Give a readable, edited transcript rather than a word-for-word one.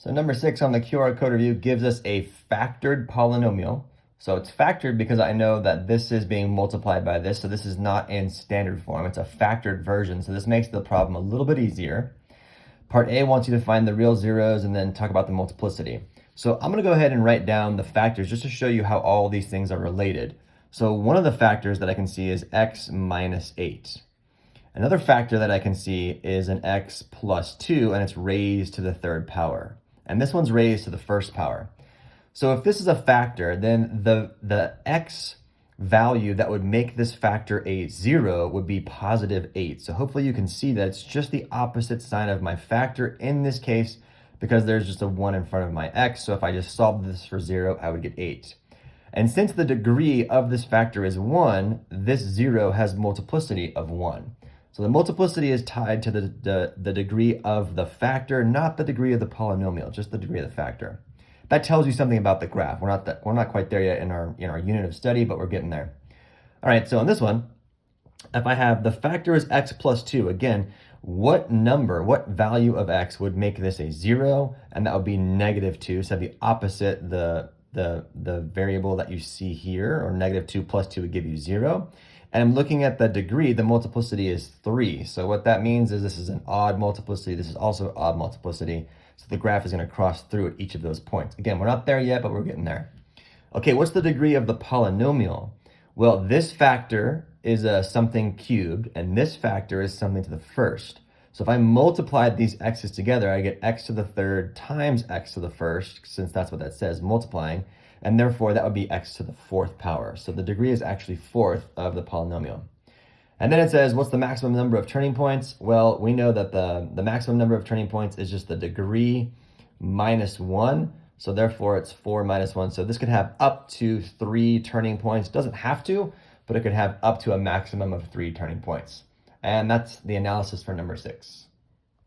So number 6 on the QR code review gives us a factored polynomial. So it's factored because I know that this is being multiplied by this, so this is not in standard form. It's a factored version, so this makes the problem a little bit easier. Part A wants you to find the real zeros and then talk about the multiplicity. So I'm going to go ahead and write down the factors just to show you how all these things are related. So one of the factors that I can see is x minus 8. Another factor that I can see is an x plus 2, and it's raised to the third power. And this one's raised to the first power. So if this is a factor, then the x value that would make this factor a 0 would be positive 8. So hopefully you can see that it's just the opposite sign of my factor in this case, because there's just a 1 in front of my x. So if I just solved this for 0, I would get 8. And since the degree of this factor is 1, this 0 has multiplicity of 1. So the multiplicity is tied to the degree of the factor, not the degree of the polynomial, just the degree of the factor. That tells you something about the graph. We're not quite there yet in our unit of study, but we're getting there. All right, so on this one, if I have the factor is x plus 2, again, what value of x would make this a 0? And that would be negative 2. So the opposite, the variable that you see here, or negative 2 plus 2 would give you 0. And I'm looking at the degree, the multiplicity is 3. So what that means is this is an odd multiplicity. This is also odd multiplicity. So the graph is going to cross through at each of those points. Again, we're not there yet, but we're getting there. Okay, what's the degree of the polynomial? Well, this factor is something cubed, and this factor is something to the first. So if I multiplied these x's together, I get x to the third times x to the first, since that's what that says, multiplying. And therefore, that would be x to the fourth power. So the degree is actually fourth of the polynomial. And then it says, what's the maximum number of turning points? Well, we know that the maximum number of turning points is just the degree minus 1. So therefore, it's 4 minus 1. So this could have up to 3 turning points. It doesn't have to, but it could have up to a maximum of 3 turning points. And that's the analysis for number 6.